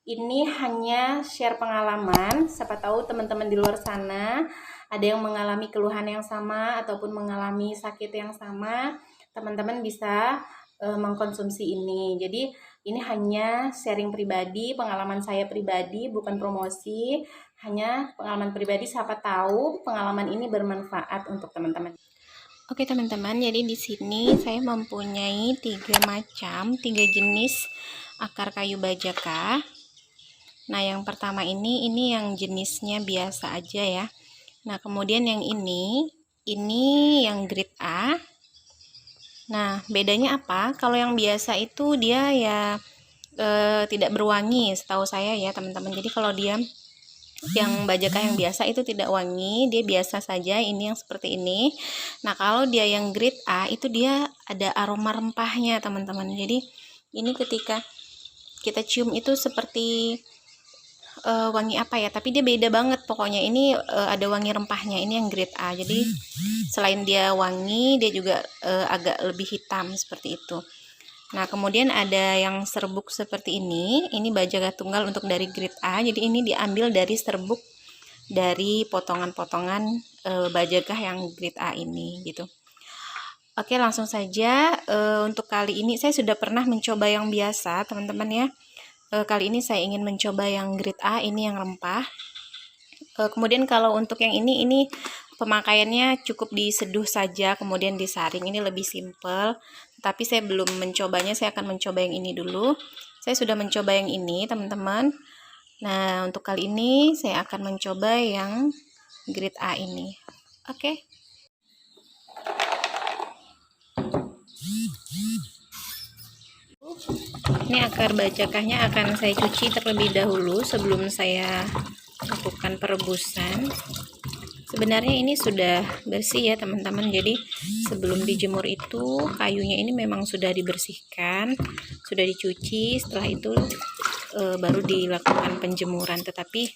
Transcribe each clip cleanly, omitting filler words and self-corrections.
Ini hanya share pengalaman, siapa tahu teman-teman di luar sana ada yang mengalami keluhan yang sama ataupun mengalami sakit yang sama, teman-teman bisa mengkonsumsi ini. Jadi ini hanya sharing pribadi, pengalaman saya pribadi, bukan promosi, hanya pengalaman pribadi, siapa tahu pengalaman ini bermanfaat untuk teman-teman. Oke teman-teman, jadi di sini saya mempunyai tiga jenis akar kayu bajaka. Nah, yang pertama ini yang jenisnya biasa aja ya. Nah, kemudian yang ini yang grade A. Nah, bedanya apa? Kalau yang biasa itu dia ya tidak berwangi, setahu saya ya teman-teman. Jadi kalau dia yang bajaka yang biasa itu tidak wangi, dia biasa saja. Ini yang seperti ini. Nah, kalau dia yang grade A itu dia ada aroma rempahnya teman-teman. Jadi ini ketika kita cium itu seperti wangi apa ya, tapi dia beda banget pokoknya. Ini ada wangi rempahnya, ini yang grade A. Jadi selain dia wangi, dia juga agak lebih hitam seperti itu. Nah, kemudian ada yang serbuk seperti ini bajaka tunggal untuk dari grade A. Jadi ini diambil dari serbuk dari potongan-potongan bajaka yang grade A ini gitu. Oke, langsung saja. Untuk kali ini saya sudah pernah mencoba yang biasa teman-teman ya. Kali ini saya ingin mencoba yang grade A, ini yang rempah. Kemudian kalau untuk yang ini pemakaiannya cukup diseduh saja, kemudian disaring. Ini lebih simple, tapi saya belum mencobanya. Saya akan mencoba yang ini dulu. Saya sudah mencoba yang ini teman-teman. Nah, untuk kali ini saya akan mencoba yang grade A ini. Oke. Ini akar bajakahnya akan saya cuci terlebih dahulu sebelum saya lakukan perebusan. Sebenarnya ini sudah bersih ya teman-teman. Jadi sebelum dijemur itu kayunya ini memang sudah dibersihkan, sudah dicuci. Setelah itu baru dilakukan penjemuran. Tetapi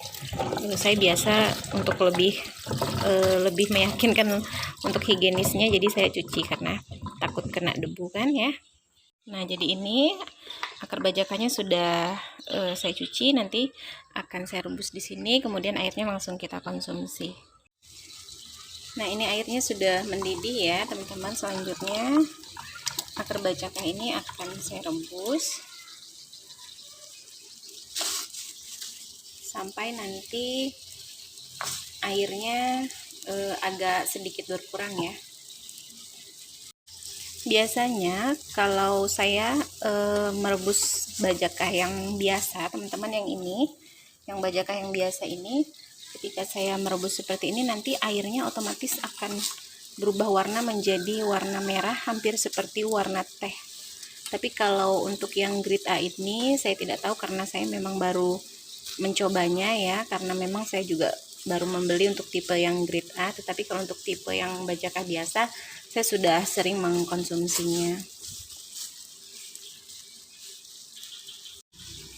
saya biasa untuk lebih meyakinkan untuk higienisnya, jadi saya cuci karena takut kena debu kan ya. Nah, jadi ini akar bajakannya sudah saya cuci, nanti akan saya rebus di sini, kemudian airnya langsung kita konsumsi. Nah, ini airnya sudah mendidih ya, teman-teman. Selanjutnya akar bajaka ini akan saya rebus sampai nanti airnya agak sedikit berkurang ya. Biasanya kalau saya merebus bajaka yang biasa, teman-teman, yang bajaka yang biasa ini, ketika saya merebus seperti ini nanti airnya otomatis akan berubah warna menjadi warna merah, hampir seperti warna teh. Tapi kalau untuk yang grade A ini saya tidak tahu karena saya memang baru mencobanya ya, karena memang saya juga baru membeli untuk tipe yang grade A. Tetapi kalau untuk tipe yang bajaka biasa saya sudah sering mengkonsumsinya.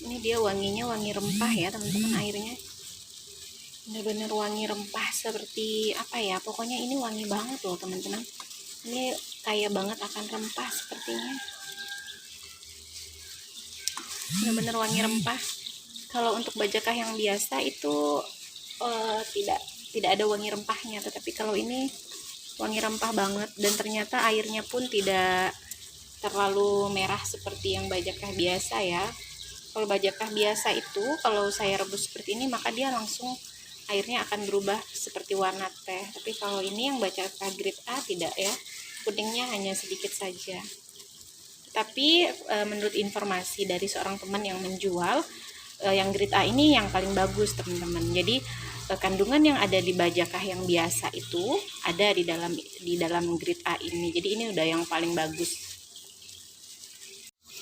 Ini dia wanginya wangi rempah ya teman-teman, airnya benar-benar wangi rempah seperti apa ya, pokoknya ini wangi banget loh teman-teman. Ini kaya banget akan rempah sepertinya, benar-benar wangi rempah. Kalau untuk bajakah yang biasa itu tidak ada wangi rempahnya, tetapi kalau ini wangi rempah banget, dan ternyata airnya pun tidak terlalu merah seperti yang bajakah biasa ya. Kalau bajakah biasa itu kalau saya rebus seperti ini maka dia langsung airnya akan berubah seperti warna teh. Tapi kalau ini yang bajakah grade A tidak ya, kuningnya hanya sedikit saja. Tapi menurut informasi dari seorang teman yang menjual, yang grade A ini yang paling bagus teman-teman. Jadi kandungan yang ada di bajakah yang biasa itu ada di dalam grade A ini. Jadi ini udah yang paling bagus.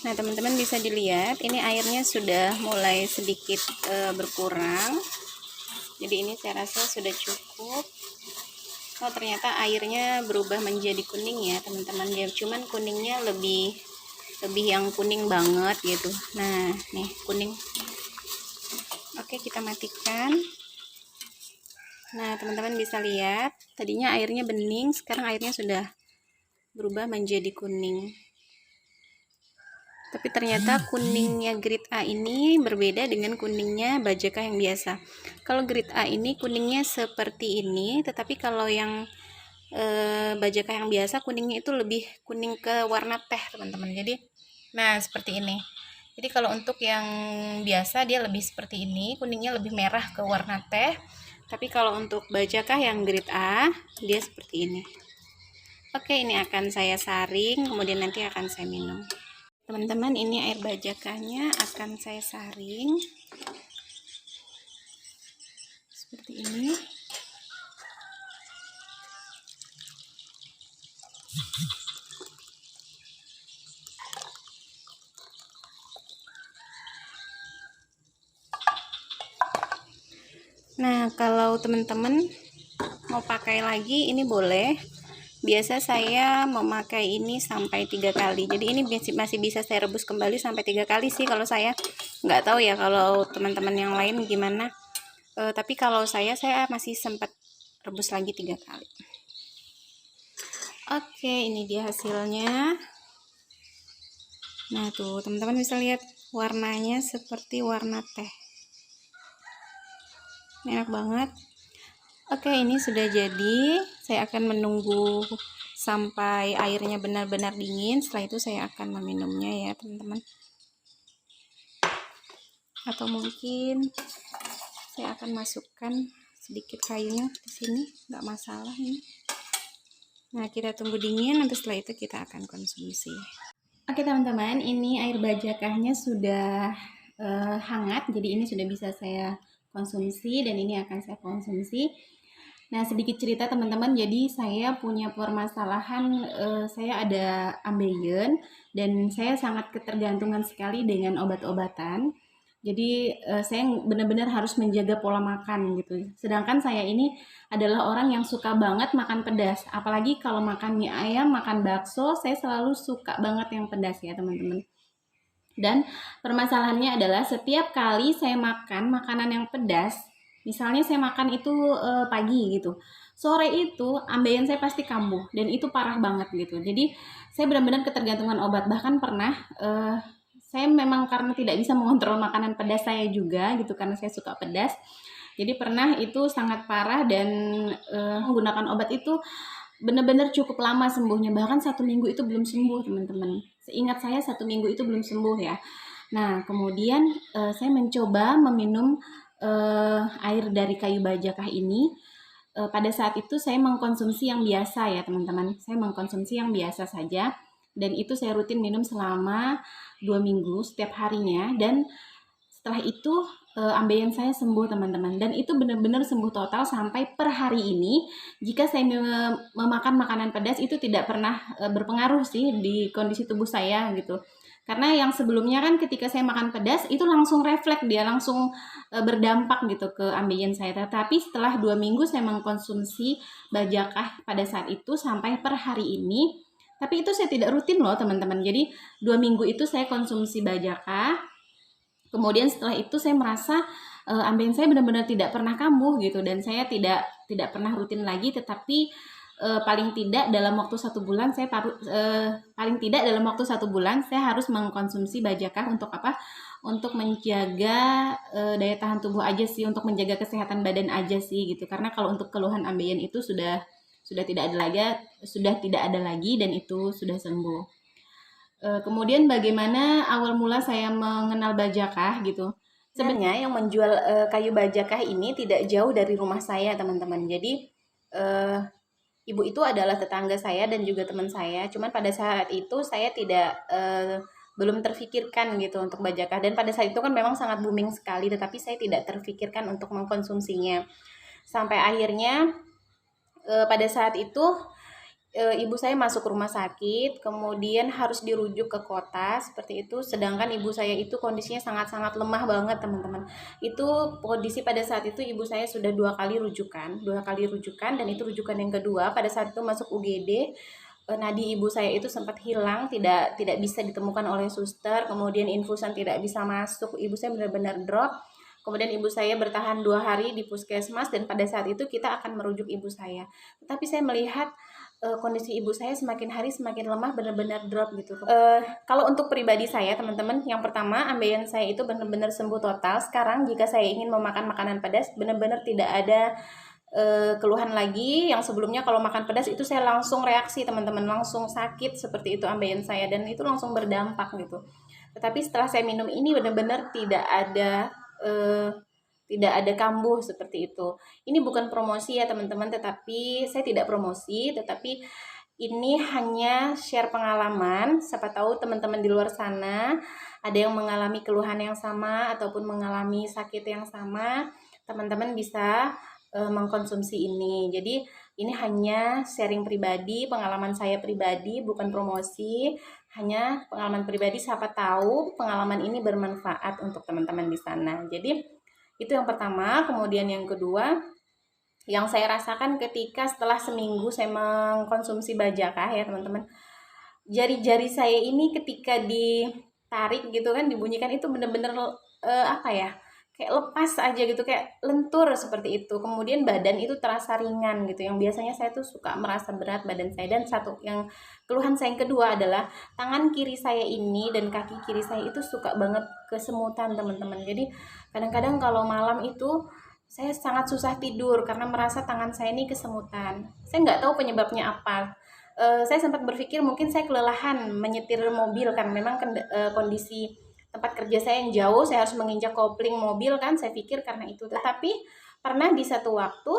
Nah, teman-teman bisa dilihat ini airnya sudah mulai sedikit berkurang. Jadi ini saya rasa sudah cukup. Oh, ternyata airnya berubah menjadi kuning ya teman-teman. Ya, cuman kuningnya lebih yang kuning banget gitu. Nah, nih kuning. Oke, kita matikan. Nah, teman-teman bisa lihat, tadinya airnya bening, sekarang airnya sudah berubah menjadi kuning. Tapi ternyata kuningnya grade A ini berbeda dengan kuningnya Bajaka yang biasa. Kalau grade A ini kuningnya seperti ini, tetapi kalau yang Bajaka yang biasa kuningnya itu lebih kuning ke warna teh, teman-teman. Jadi, nah seperti ini. Jadi kalau untuk yang biasa dia lebih seperti ini, kuningnya lebih merah ke warna teh. Tapi kalau untuk Bajaka yang grade A, dia seperti ini. Oke, ini akan saya saring, kemudian nanti akan saya minum. Teman-teman, ini air bajakanya akan saya saring seperti ini. Nah, kalau teman-teman mau pakai lagi ini boleh. Biasa saya memakai ini sampai 3 kali. Jadi ini masih bisa saya rebus kembali sampai 3 kali sih kalau saya. Nggak tahu ya kalau teman-teman yang lain gimana. Tapi kalau saya masih sempat rebus lagi 3 kali. Oke, ini dia hasilnya. Nah tuh teman-teman bisa lihat warnanya seperti warna teh. Enak banget. Oke, ini sudah jadi. Saya akan menunggu sampai airnya benar-benar dingin. Setelah itu saya akan meminumnya ya teman-teman. Atau mungkin saya akan masukkan sedikit kayunya di sini, nggak masalah ini. Nah, kita tunggu dingin, nanti setelah itu kita akan konsumsi. Oke teman-teman, ini air bajakahnya sudah hangat, jadi ini sudah bisa saya konsumsi dan ini akan saya konsumsi. Nah, sedikit cerita teman-teman, jadi saya punya permasalahan, saya ada ambeien dan saya sangat ketergantungan sekali dengan obat-obatan. Jadi saya benar-benar harus menjaga pola makan gitu. Sedangkan saya ini adalah orang yang suka banget makan pedas. Apalagi kalau makan mie ayam, makan bakso, saya selalu suka banget yang pedas ya teman-teman. Dan permasalahannya adalah setiap kali saya makan makanan yang pedas, misalnya saya makan itu pagi gitu, sore itu ambeien saya pasti kambuh dan itu parah banget gitu. Jadi saya benar-benar ketergantungan obat. Bahkan pernah saya memang karena tidak bisa mengontrol makanan pedas saya juga gitu, karena saya suka pedas. Jadi pernah itu sangat parah dan menggunakan obat itu benar-benar cukup lama sembuhnya, bahkan 1 minggu itu belum sembuh teman-teman. Seingat saya 1 minggu itu belum sembuh ya. Nah kemudian saya mencoba meminum air dari kayu bajakah ini. Pada saat itu saya mengkonsumsi yang biasa ya teman-teman. Saya mengkonsumsi yang biasa saja dan itu saya rutin minum selama 2 minggu setiap harinya, dan setelah itu ambeien saya sembuh teman-teman, dan itu benar-benar sembuh total sampai per hari ini. Jika saya memakan makanan pedas itu tidak pernah berpengaruh sih di kondisi tubuh saya gitu. Karena yang sebelumnya kan ketika saya makan pedas itu langsung refleks, dia langsung berdampak gitu ke ambeien saya. Tapi setelah 2 minggu saya mengkonsumsi bajakah pada saat itu sampai per hari ini. Tapi itu saya tidak rutin loh teman-teman. Jadi 2 minggu itu saya konsumsi bajakah. Kemudian setelah itu saya merasa ambeien saya benar-benar tidak pernah kambuh gitu, dan saya tidak pernah rutin lagi. Tetapi paling tidak dalam waktu 1 bulan saya harus mengkonsumsi bajakah. Untuk apa? Untuk menjaga daya tahan tubuh aja sih, untuk menjaga kesehatan badan aja sih gitu. Karena kalau untuk keluhan ambeien itu sudah tidak ada lagi dan itu sudah sembuh. Kemudian bagaimana awal mula saya mengenal bajakah gitu. Sebenarnya yang menjual kayu bajakah ini tidak jauh dari rumah saya teman-teman. Jadi ibu itu adalah tetangga saya dan juga teman saya. Cuman pada saat itu saya belum terfikirkan gitu untuk bajakah, dan pada saat itu kan memang sangat booming sekali, tetapi saya tidak terfikirkan untuk mengkonsumsinya. Sampai akhirnya pada saat itu ibu saya masuk rumah sakit, kemudian harus dirujuk ke kota seperti itu. Sedangkan ibu saya itu kondisinya sangat-sangat lemah banget teman-teman. Itu kondisi pada saat itu ibu saya sudah 2 kali rujukan, dan itu rujukan yang kedua. Pada saat itu masuk UGD, nadi ibu saya itu sempat hilang, tidak bisa ditemukan oleh suster. Kemudian infusan tidak bisa masuk, ibu saya benar-benar drop. Kemudian ibu saya bertahan 2 hari di puskesmas, dan pada saat itu kita akan merujuk ibu saya. Tetapi saya melihat kondisi ibu saya semakin hari semakin lemah, benar-benar drop gitu. Kalau untuk pribadi saya teman-teman, yang pertama ambeien saya itu benar-benar sembuh total. Sekarang jika saya ingin memakan makanan pedas, benar-benar tidak ada keluhan lagi. Yang sebelumnya kalau makan pedas itu saya langsung reaksi teman-teman, langsung sakit seperti itu ambeien saya, dan itu langsung berdampak gitu. Tetapi setelah saya minum ini benar-benar tidak ada kambuh seperti itu. Ini bukan promosi ya teman-teman, tetapi saya tidak promosi, tetapi ini hanya share pengalaman. Siapa tahu teman-teman di luar sana ada yang mengalami keluhan yang sama ataupun mengalami sakit yang sama, teman-teman bisa mengkonsumsi ini. Jadi ini hanya sharing pribadi, pengalaman saya pribadi, bukan promosi, hanya pengalaman pribadi. Siapa tahu pengalaman ini bermanfaat untuk teman-teman di sana. Jadi itu yang pertama. Kemudian yang kedua, yang saya rasakan ketika setelah seminggu saya mengkonsumsi Bajakah ya teman-teman, jari-jari saya ini ketika ditarik gitu kan, dibunyikan itu bener-bener apa ya, kayak lepas aja gitu, kayak lentur seperti itu. Kemudian badan itu terasa ringan gitu, yang biasanya saya tuh suka merasa berat badan saya. Dan satu yang keluhan saya yang kedua adalah tangan kiri saya ini dan kaki kiri saya itu suka banget kesemutan teman-teman. Jadi kadang-kadang kalau malam itu saya sangat susah tidur karena merasa tangan saya ini kesemutan. Saya nggak tahu penyebabnya apa. Saya sempat berpikir mungkin saya kelelahan menyetir mobil kan, memang kondisi tempat kerja saya yang jauh, saya harus menginjak kopling mobil kan, saya pikir karena itu. Tetapi pernah di satu waktu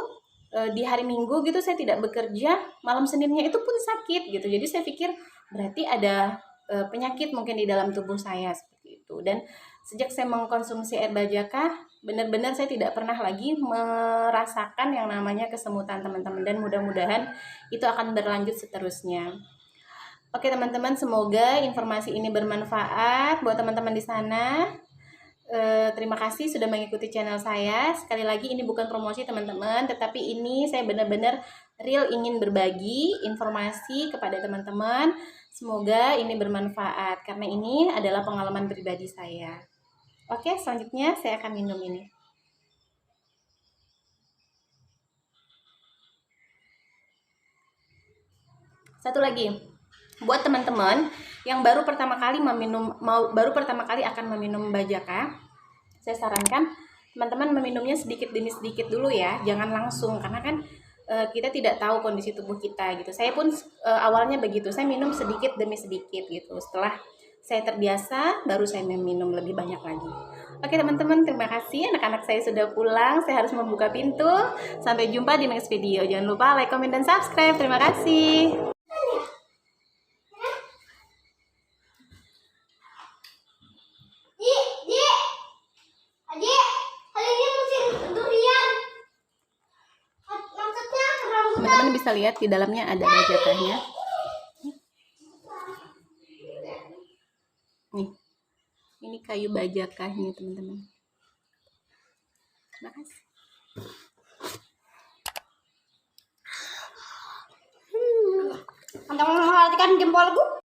di hari Minggu gitu saya tidak bekerja, malam Seninnya itu pun sakit gitu. Jadi saya pikir berarti ada penyakit mungkin di dalam tubuh saya seperti itu. Dan sejak saya mengkonsumsi air Bajakah, benar-benar saya tidak pernah lagi merasakan yang namanya kesemutan teman-teman, dan mudah-mudahan itu akan berlanjut seterusnya. Oke teman-teman, semoga informasi ini bermanfaat buat teman-teman di sana. Terima kasih sudah mengikuti channel saya. Sekali lagi ini bukan promosi teman-teman, tetapi ini saya benar-benar real ingin berbagi informasi kepada teman-teman. Semoga ini bermanfaat karena ini adalah pengalaman pribadi saya. Oke, selanjutnya saya akan minum ini. Satu lagi, buat teman-teman yang baru pertama kali akan meminum Bajakah, saya sarankan teman-teman meminumnya sedikit demi sedikit dulu ya, jangan langsung, karena kan kita tidak tahu kondisi tubuh kita gitu. Saya pun awalnya begitu, saya minum sedikit demi sedikit gitu. Setelah saya terbiasa, baru saya minum lebih banyak lagi. Oke teman-teman, terima kasih. Anak-anak saya sudah pulang, saya harus membuka pintu. Sampai jumpa di next video. Jangan lupa like, comment, dan subscribe. Terima kasih. Teman-teman bisa lihat di dalamnya ada Bajakahnya. Nih, ini kayu Bajakahnya teman-teman. Terima kasih. Anda mau memperhatikan jempolku?